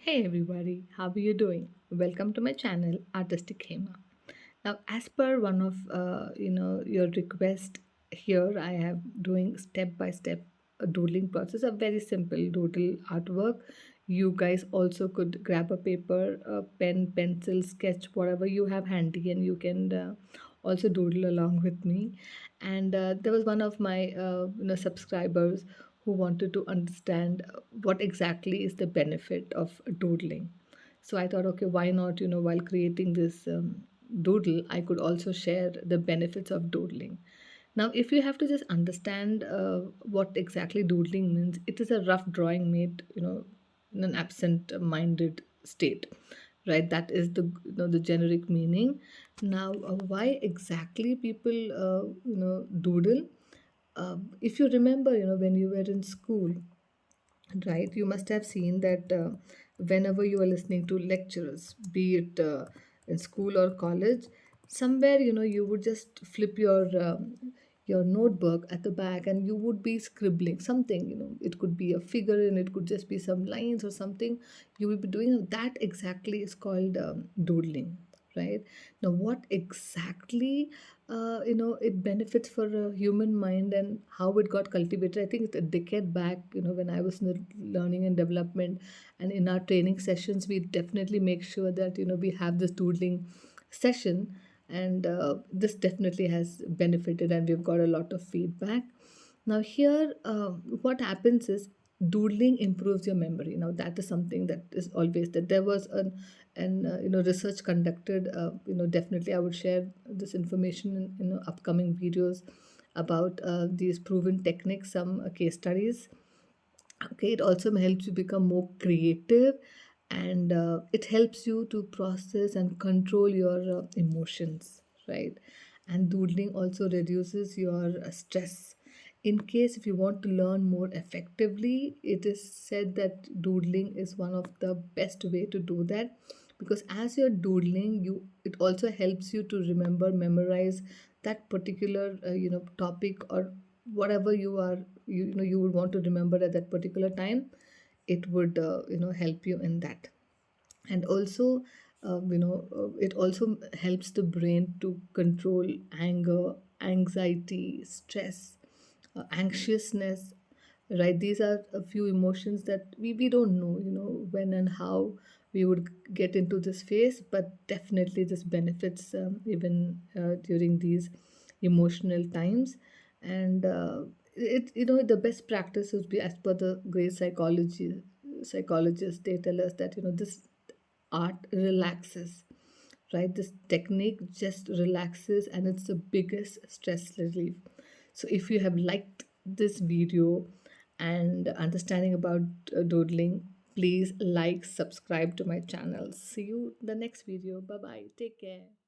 Hey everybody, how are you doing? Welcome to my channel, Artistic HEMA. Now, as per one of your request here, I have doing step by step a doodling process, a very simple doodle artwork. You guys also could grab a paper, a pen, pencil, sketch, whatever you have handy, and you can also doodle along with me. And there was one of my subscribers who wanted to understand what exactly is the benefit of doodling. So I thought, okay, why not, while creating this doodle, I could also share the benefits of doodling. Now, if you have to just understand what exactly doodling means, it is a rough drawing made, in an absent-minded state, right? That is the generic meaning. Now, why exactly people, doodle? If you remember, when you were in school, right, you must have seen that whenever you are listening to lecturers, be it in school or college, somewhere you would just flip your notebook at the back and you would be scribbling something. It could be a figure and it could just be some lines or something you will be doing. That exactly is called doodling, right? Now, what exactly it benefits for a human mind and how it got cultivated? I think it's a decade back, when I was in the learning and development, and in our training sessions, we definitely make sure that we have this doodling session, and this definitely has benefited, and we've got a lot of feedback. Now, here, what happens is doodling improves your memory. Now, that is something that is always that there was an research conducted. Definitely, I would share this information in upcoming videos about these proven techniques, some case studies. Okay, it also helps you become more creative, and it helps you to process and control your emotions, right? And doodling also reduces your stress. In case if you want to learn more effectively, it is said that doodling is one of the best way to do that, because as you're doodling, it also helps you to remember, memorize that particular topic, or whatever you would want to remember at that particular time. It would help you in that. And also it also helps the brain to control anger, anxiety, stress, anxiousness, right? These are a few emotions that we don't know, when and how we would get into this phase, but definitely this benefits even during these emotional times. And the best practice would be, as per the great psychologists, they tell us that this art relaxes, right? This technique just relaxes, and it's the biggest stress relief. So if you have liked this video and understanding about doodling, please like, subscribe to my channel. See you in the next video. Bye bye, take care.